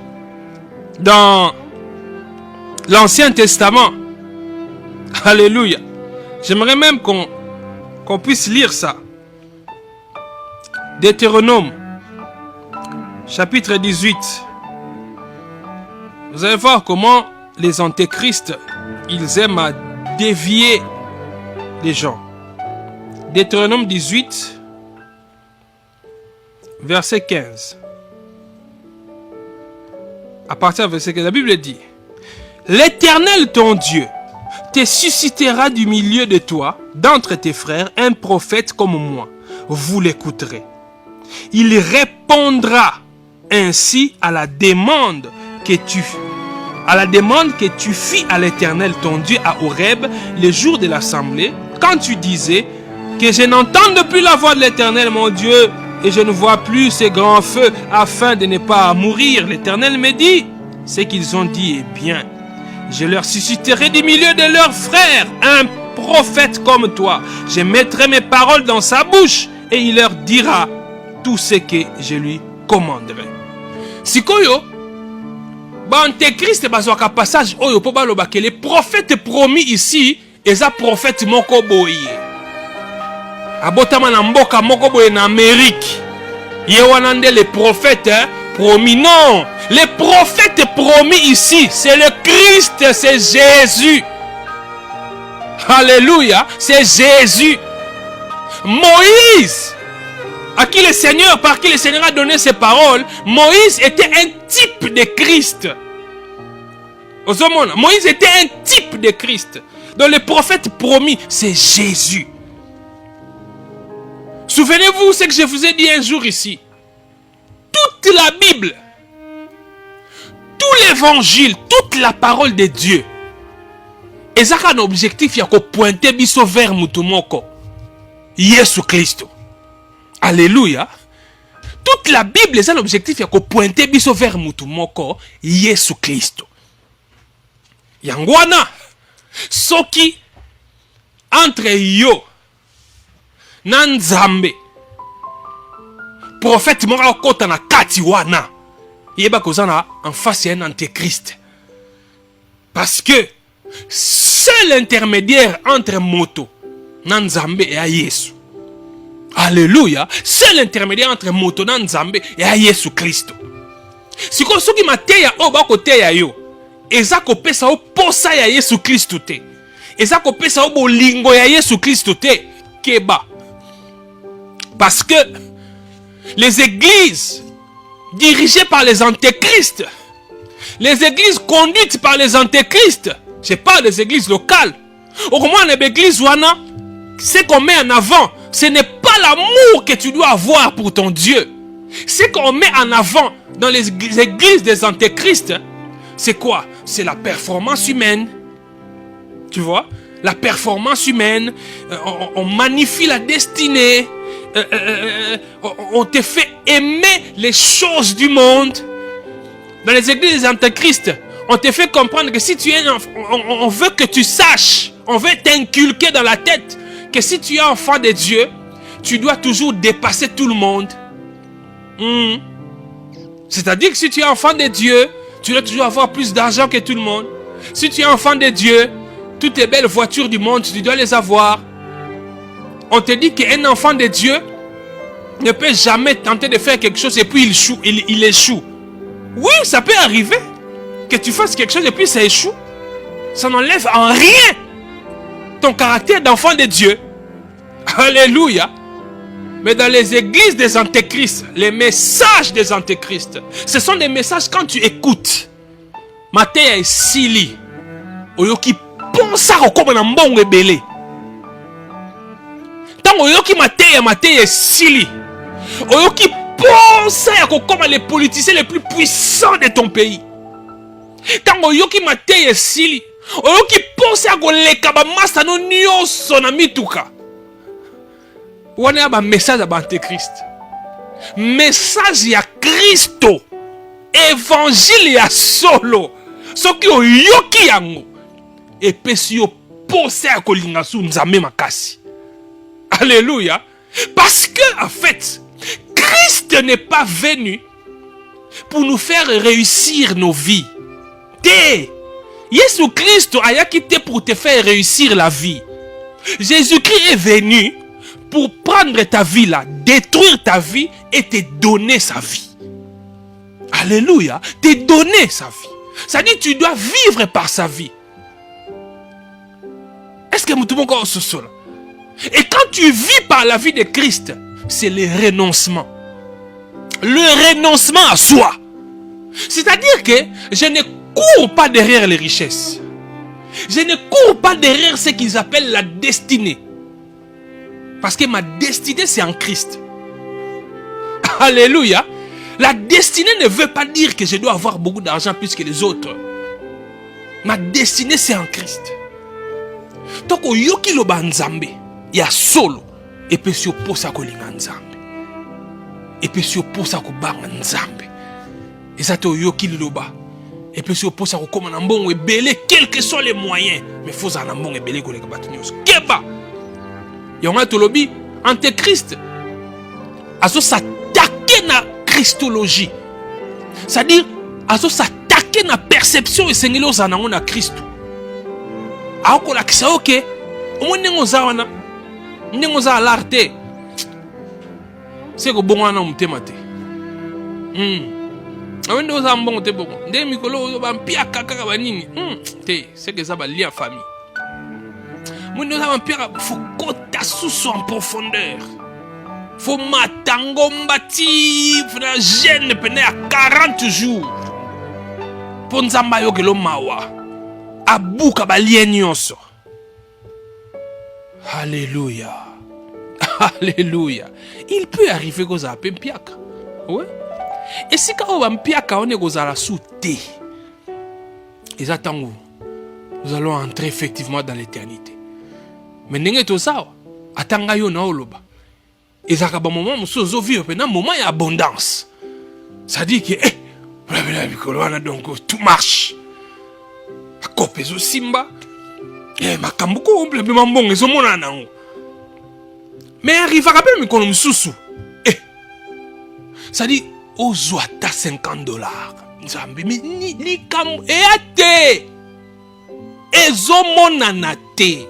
dans l'Ancien Testament. Alléluia. J'aimerais même qu'on puisse lire ça. Deutéronome, chapitre 18. Vous allez voir comment les antéchrists, ils aiment à dévier les gens. Deutéronome 18, verset 15. À partir du verset 15, la Bible dit: l'Éternel ton Dieu te suscitera du milieu de toi, d'entre tes frères, un prophète comme moi, vous l'écouterez. Il répondra ainsi à la demande que tu fis à l'Éternel ton Dieu à Horeb le jour de l'assemblée, quand tu disais que je n'entende plus la voix de l'Éternel mon Dieu et je ne vois plus ces grands feux afin de ne pas mourir. L'Éternel me dit, ce qu'ils ont dit est bien. Je leur susciterai du milieu de leurs frères un prophète comme toi. Je mettrai mes paroles dans sa bouche et il leur dira tout ce que je lui commanderai. Sikoyo, Antéchrist bazwaka passage oyo po baloba que les prophètes promis ici eza prophète moko boye. Abotama na mboka moko boye na Amérique. Ye wana nde les prophètes promis. Non, les prophètes promis ici, c'est le Christ, c'est Jésus. Alléluia, c'est Jésus. Moïse, par qui le Seigneur a donné ses paroles, Moïse était un type de Christ. Moïse était un type de Christ. Donc le prophète promis, c'est Jésus. Souvenez-vous ce que je vous ai dit un jour ici. Toute la Bible, tout l'évangile, toute la parole de Dieu, et ça a un objectif, il y a pointer biso vers mutumoko, Jésus Christ. Alléluia. Toute la Bible, c'est l'objectif, il y a pointer biso vers mutumoko, Jésus Christ. Yangwana, soki entre yo Nanzambe prophète mora kota na kati wana yeba kozana en face un antéchrist parce que seul intermédiaire entre moto Nanzambe et à Yesu. Alléluia. Seul intermédiaire entre moto Nanzambe et à Yesu Christ. Si ko soki mateya o ba koteya yo eza kopesa o posa ya Yesu Christ te. Eza kopesa o bolingo ya Yesu Christ te keba. Parce que les églises dirigées par les antéchrists, les églises conduites par les antéchrists, je parle des églises locales, au moins les églises wana, ce qu'on met en avant, ce n'est pas l'amour que tu dois avoir pour ton Dieu. Ce qu'on met en avant dans les églises des antéchrists, c'est quoi? C'est la performance humaine. Tu vois? La performance humaine, on magnifie la destinée. On te fait aimer les choses du monde. Dans les églises des antéchrists, on te fait comprendre que si tu es on veut que tu saches, on veut t'inculquer dans la tête que si tu es enfant de Dieu, tu dois toujours dépasser tout le monde. C'est-à-dire que si tu es enfant de Dieu, tu dois toujours avoir plus d'argent que tout le monde. Si tu es enfant de Dieu, toutes les belles voitures du monde, tu dois les avoir. On te dit qu'un enfant de Dieu ne peut jamais tenter de faire quelque chose et puis il échoue. Oui, ça peut arriver que tu fasses quelque chose et puis ça échoue. Ça n'enlève en rien ton caractère d'enfant de Dieu. Alléluia. Mais dans les églises des antéchrists, les messages des antéchrists, ce sont des messages quand tu écoutes. Mateya et Sili, oyoki pensa comme un bon rebelle. Tant oyoki mateya et Sili, oyoki pensa comme les politiciens les plus puissants de ton pays. Tant oyoki mateya et Sili, oyoki pensa que les kabamasa no nyoso na mituka. Wana ya ba message ya ba antéchrist. Message ya Kristo. Évangile ya solo. Soki oyoki yango epesi yo posa ya kolinga su nzambe makasi. Alléluia. Parce que en fait, Christ n'est pas venu pour nous faire réussir nos vies. Jésus Christ a quitté pour te faire réussir la vie. Jésus-Christ est venu pour prendre ta vie là, détruire ta vie et te donner sa vie. Alléluia. Te donner sa vie. Ça dit tu dois vivre par sa vie. Est-ce que tout le monde se souvient? Et quand tu vis par la vie de Christ, c'est le renoncement. Le renoncement à soi. C'est-à-dire que je ne cours pas derrière les richesses. Je ne cours pas derrière ce qu'ils appellent la destinée. Parce que ma destinée, c'est en Christ. Alléluia. La destinée ne veut pas dire que je dois avoir beaucoup d'argent plus que les autres. Ma destinée, c'est en Christ. Donc, yoki loba nzambe, ya solo, et puis si oposa kolinga nzambe, et puis si oposa kobanga nzambe, et ça te yoki loba, et puis si oposa kokoma na mbongo ebele, quels que soient les moyens, mais faut ça na mbongo ebele koleka batu nyonso. Keba, yonga tolobi, antéchrist, aso s'attaquer na christologie, c'est-à-dire, aso s'attaquer na perception et sengeli ozanango na Christ. Ako la kisa oke, omo nengo zawana, nengo za alarte, seko bongo na mutema te. Awende oza mbongo te bongo, nde mikolo ozo bampia kaka banini, te, seke za ba lia famille. Mwende oza bampia faut kota susu en profondeur. Faut matango mbati, faut na jeune pene à 40 jours. Pour nzamba yo kelo mawa. Abuka balien nyonso. Alléluia. Alléluia. Il peut arriver que ça a mpiaka. Ouais. Et si quand on va mpiaka, on est aux la souté. Et attendons, nous allons entrer effectivement dans l'éternité. Mais n'est-ce pas ça? Attends, yo na oloba. Et ça a un moment où nous vivons un moment d'abondance. Ça dit que donc tout marche. Kopezo simba. Makambuko complètement bon et mona nango. Mais arrive à rappeler mi kono msusu. Ça dit ozwata $50. Nzambe mais ni kam eate. Ezomona na te.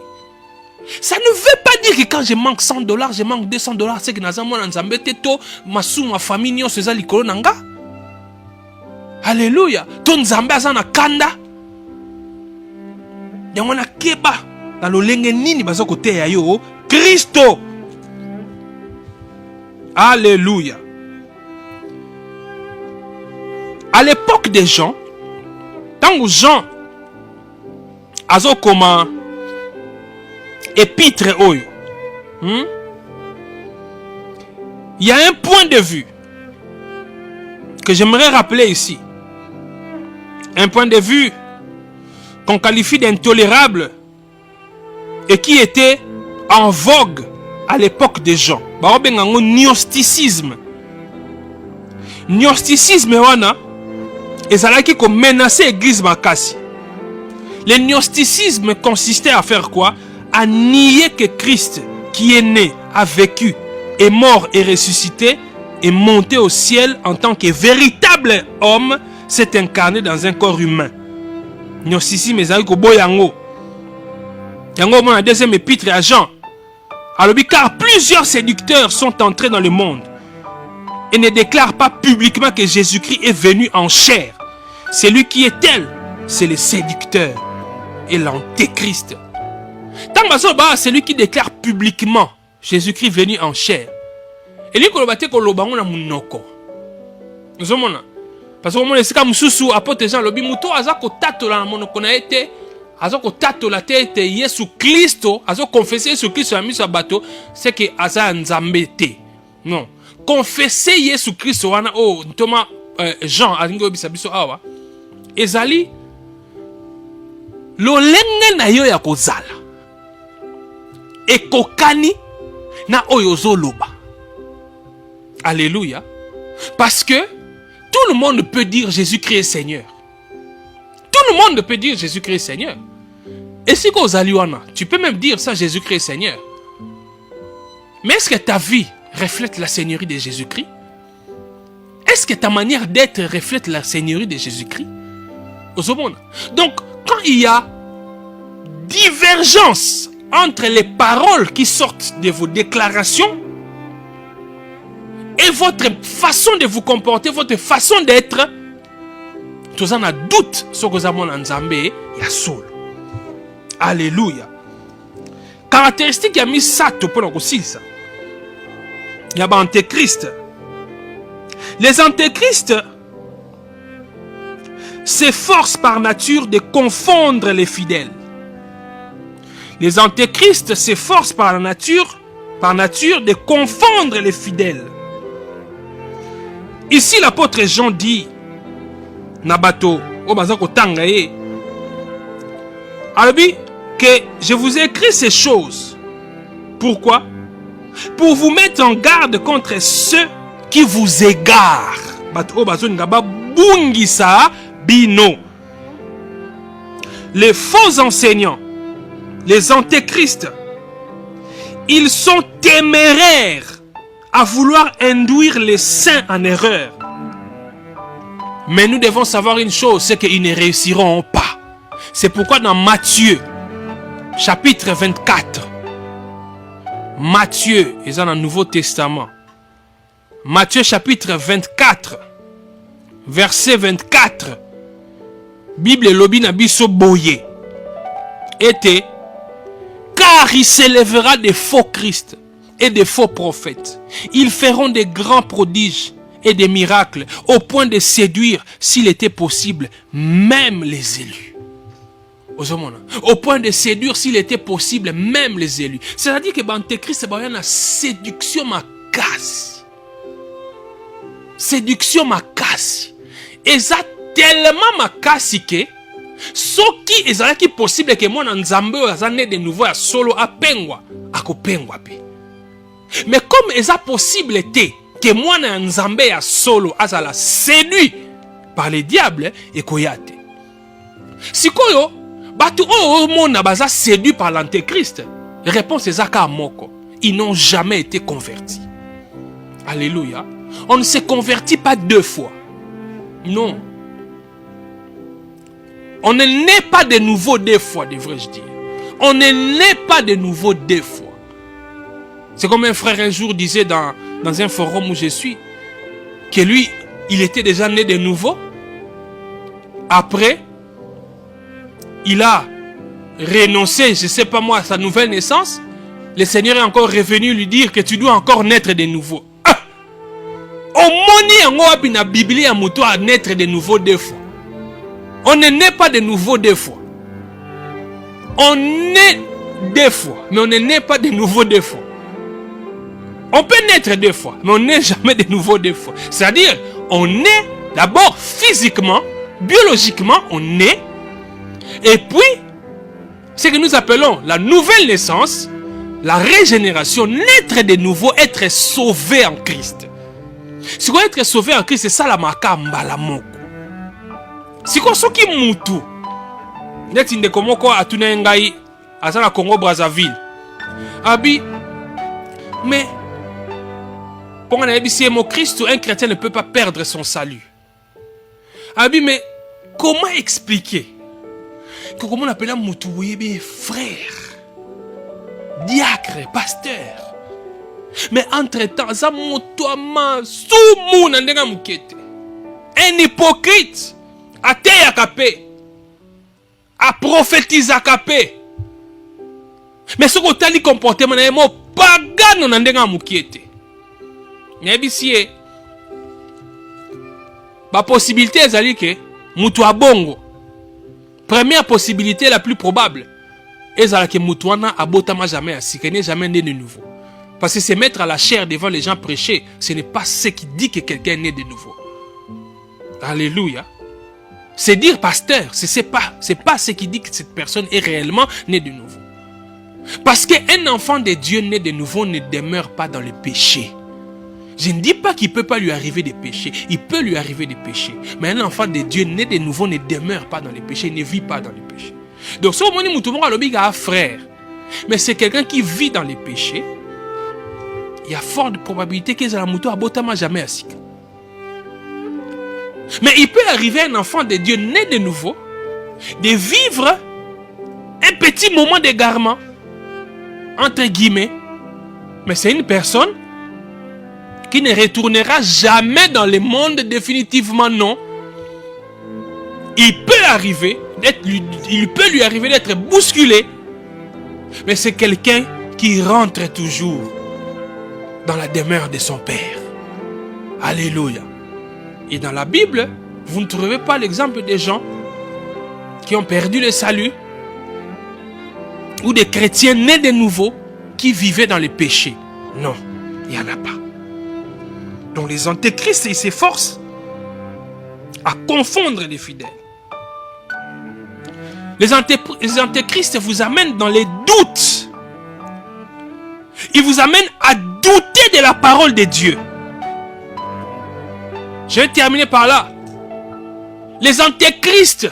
Ça ne veut pas dire que quand je manque $100, je manque $200, c'est que naza mona nzambe teto masu ma famille nyonso eza likolo nanga. Alléluia. Ton nzambe azana kanda. Yamona keba na lolenge nini bazoko te ya yo Christo. Alléluia. À l'époque des gens, tant que Jean azo koma épître oyo, il y a un point de vue que j'aimerais rappeler ici. Un point de vue qu'on qualifie d'intolérable et qui était en vogue à l'époque des gens. Barobengango gnosticisme. Gnosticisme wana ezalaki ko menacer l'église makasi. Le gnosticisme consistait à faire quoi? À nier que Christ, qui est né, a vécu, est mort et ressuscité, est monté au ciel en tant que véritable homme, s'est incarné dans un corps humain. Gnosticisme ezali ko boyango. Yango mon deuxième épître à Jean. Alors car plusieurs séducteurs sont entrés dans le monde et ne déclarent pas publiquement que Jésus-Christ est venu en chair. Celui qui est tel, c'est le séducteur et l'antéchrist. Tant que celui qui déclare publiquement Jésus-Christ venu en chair. Et lui kolobate kolobango na munoko. Nous sommes parce que mon esika mususu apôtre Jean lobi muto azako tatola na monoko na ete azako tatola tete Yesu Kristo azako confesser Yesu Kristo na miso ya bato c'est que aza nzambe te. Non, confesser Yesu Kristo wana oh ntoma Jean alingi obisa biso awa ezali lolenge na yo ya kozala ekokani na oyo zoloba. Alléluia. Parce que tout le monde peut dire Jésus-Christ est Seigneur. Tout le monde peut dire Jésus-Christ est Seigneur. Et si tu peux même dire ça, Jésus-Christ est Seigneur. Mais est-ce que ta vie reflète la Seigneurie de Jésus-Christ? Est-ce que ta manière d'être reflète la Seigneurie de Jésus-Christ? Donc, quand il y a divergence entre les paroles qui sortent de vos déclarations et votre façon de vous comporter, votre façon d'être, tous en a doute sur que vous avez en Nzambé, il y a soul. Alléluia. Caractéristique, il y a mis ça pour nous aussi ça. Il y a antéchrist. Les antéchrists s'efforcent par nature de confondre les fidèles. Les antéchrists s'efforcent par la nature par nature de confondre les fidèles. Ici, l'apôtre Jean dit, Nabato, Obazako Tangaye, Albi, que je vous ai écrit ces choses. Pourquoi? Pour vous mettre en garde contre ceux qui vous égarent. Les faux enseignants, les antéchrists, ils sont téméraires à vouloir induire les saints en erreur. Mais nous devons savoir une chose, c'est qu'ils ne réussiront pas. C'est pourquoi dans Matthieu, chapitre 24, Matthieu, ils sont dans le Nouveau Testament. Matthieu chapitre 24, verset 24, Bible lobi na biso boye, était, car il s'élèvera des faux Christ et des faux prophètes. Ils feront des grands prodiges et des miracles, au point de séduire, s'il était possible, même les élus. Au point de séduire, s'il était possible, même les élus. C'est-à-dire que l'antéchrist, c'est une séduction makasi. Séduction makasi. Et ça tellement makasi que ce qui est possible que moi, Nzambe, de nouveau à solo, à pengwa, à kopengwa. Mais comme est possible que moi, Nzambe, à solo, à la séduit par les diables, et koyate. Si koyo, Batu o mona baza séduit par l'antéchrist. Réponse est Zaka Moko. Ils n'ont jamais été convertis. Alléluia. On ne se convertit pas deux fois. Non. On ne naît pas de nouveau deux fois, devrais-je dire. On ne naît pas de nouveau deux fois. C'est comme un frère un jour disait dans un forum où je suis, que lui, il était déjà né de nouveau. Après, il a renoncé, je ne sais pas moi, à sa nouvelle naissance. Le Seigneur est encore revenu lui dire que tu dois encore naître de nouveau. Ah! On la Bible à naître de nouveau deux fois. On ne naît pas de nouveau deux fois. On naît deux fois, mais on ne naît pas de nouveau deux fois. On peut naître deux fois, mais on n'est jamais de nouveau deux fois. C'est-à-dire, on naît d'abord physiquement, biologiquement, on naît. Et puis, ce que nous appelons la nouvelle naissance, la régénération, naître de nouveau, être sauvé en Christ. Si vous être sauvé en Christ, c'est ça la makamba la moko. Si vous êtes qui moutou, net inde komoko atuna ngai azala Congo Brazzaville. Abi, mais pour un Christ, un chrétien ne peut pas perdre son salut. Abi, mais comment expliquer? Comment on appelle un moutouébé frère, diacre, pasteur. Mais entre-temps, ça moutouama sous un hypocrite, a teyakapé, a prophétisé akapé. Mais ce qu'on a comportement, c'est un pagan n'a pas moukiete. N'ebisie, la possibilité est que moutoua bongo. Première possibilité la plus probable est que Moutouana abotama jamais assis, qu'il n'est jamais né de nouveau. Parce que se mettre à la chair devant les gens prêcher, ce n'est pas ce qui dit que quelqu'un est né de nouveau. Alléluia. C'est dire pasteur, c'est pas ce qui dit que cette personne est réellement née de nouveau. Parce qu'un enfant de Dieu né de nouveau ne demeure pas dans le péché. Je ne dis pas qu'il ne peut pas lui arriver des péchés. Il peut lui arriver des péchés. Mais un enfant de Dieu né de nouveau ne demeure pas dans les péchés, ne vit pas dans les péchés. Donc, si on dit un frère, mais c'est quelqu'un qui vit dans les péchés, il y a forte probabilité que la moto a botama jamais assis. Mais il peut arriver à un enfant de Dieu né de nouveau, de vivre un petit moment d'égarement, entre guillemets, mais c'est une personne qui ne retournera jamais dans le monde, définitivement non. Il peut lui arriver d'être bousculé, mais c'est quelqu'un qui rentre toujours dans la demeure de son Père. Alléluia. Et dans la Bible, vous ne trouvez pas l'exemple des gens qui ont perdu le salut ou des chrétiens nés de nouveau qui vivaient dans les péchés. Non, il n'y en a pas. Donc les antéchrists, ils s'efforcent à confondre les fidèles. Les antéchrists vous amènent dans les doutes. Ils vous amènent à douter de la parole de Dieu. Je vais terminer par là. Les antéchrists,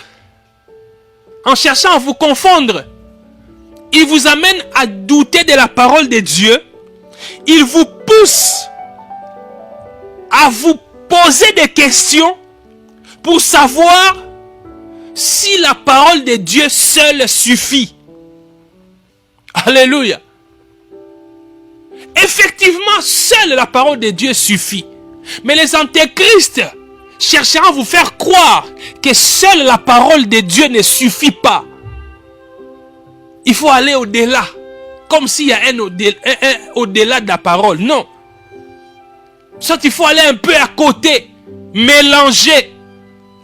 en cherchant à vous confondre, ils vous amènent à douter de la parole de Dieu. Ils vous poussent à vous poser des questions pour savoir si la parole de Dieu seule suffit. Alléluia. Effectivement, seule la parole de Dieu suffit. Mais les antéchrists chercheront à vous faire croire que seule la parole de Dieu ne suffit pas. Il faut aller au-delà. Comme s'il y a un au-delà de la parole. Non. Soit il faut aller un peu à côté. Mélanger.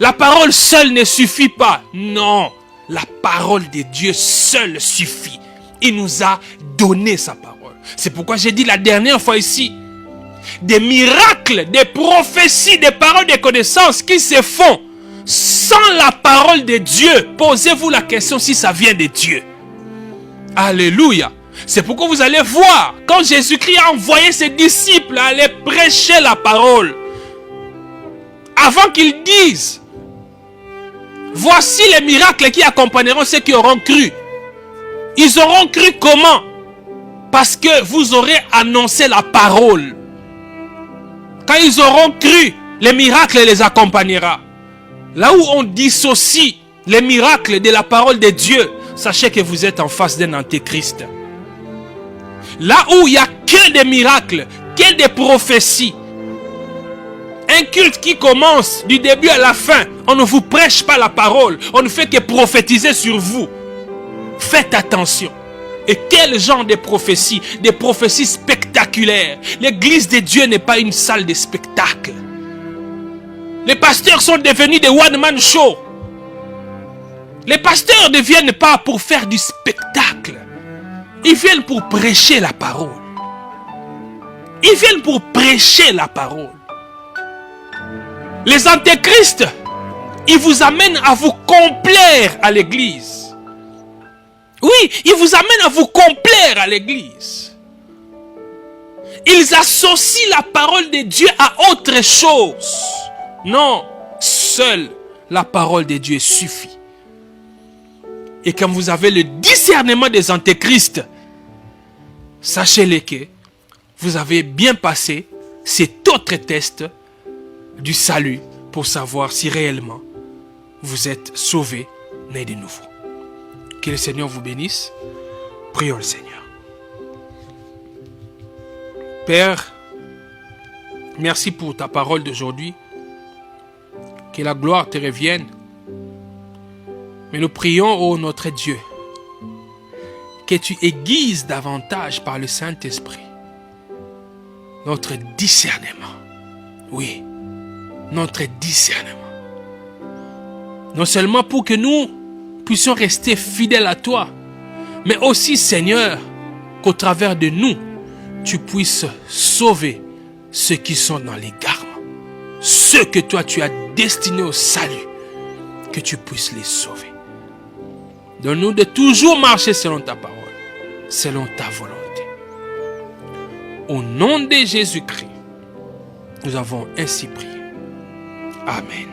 La parole seule ne suffit pas. Non. La parole de Dieu seule suffit. Il nous a donné sa parole. C'est pourquoi j'ai dit la dernière fois ici. Des miracles, des prophéties, des paroles de connaissance qui se font sans la parole de Dieu. Posez-vous la question si ça vient de Dieu. Alléluia. C'est pourquoi vous allez voir, quand Jésus-Christ a envoyé ses disciples à aller prêcher la parole, avant qu'ils disent, voici les miracles qui accompagneront ceux qui auront cru. Ils auront cru comment? Parce que vous aurez annoncé la parole. Quand ils auront cru, les miracles les accompagnera. Là où on dissocie les miracles de la parole de Dieu, sachez que vous êtes en face d'un antéchrist. Là où il n'y a que des miracles, que des prophéties, un culte qui commence du début à la fin, on ne vous prêche pas la parole, on ne fait que prophétiser sur vous. Faites attention. Et quel genre de prophéties? Des prophéties spectaculaires. L'église de Dieu n'est pas une salle de spectacle. Les pasteurs sont devenus des one-man show. Les pasteurs ne viennent pas pour faire du spectacle. Ils viennent pour prêcher la parole. Ils viennent pour prêcher la parole. Les antéchrists, ils vous amènent à vous complaire à l'église. Oui, ils vous amènent à vous complaire à l'église. Ils associent la parole de Dieu à autre chose. Non, seule la parole de Dieu suffit. Et quand vous avez le discernement des antéchrists, sachez-le que vous avez bien passé cet autre test du salut pour savoir si réellement vous êtes sauvé, né de nouveau. Que le Seigneur vous bénisse. Prions le Seigneur. Père, merci pour ta parole d'aujourd'hui. Que la gloire te revienne. Mais nous prions, ô notre Dieu, que tu aiguises davantage par le Saint-Esprit notre discernement. Oui, notre discernement. Non seulement pour que nous puissions rester fidèles à toi, mais aussi, Seigneur, qu'au travers de nous, tu puisses sauver ceux qui sont dans l'égarement. Ceux que toi tu as destinés au salut, que tu puisses les sauver. Donne-nous de toujours marcher selon ta parole, selon ta volonté. Au nom de Jésus-Christ, nous avons ainsi prié. Amen.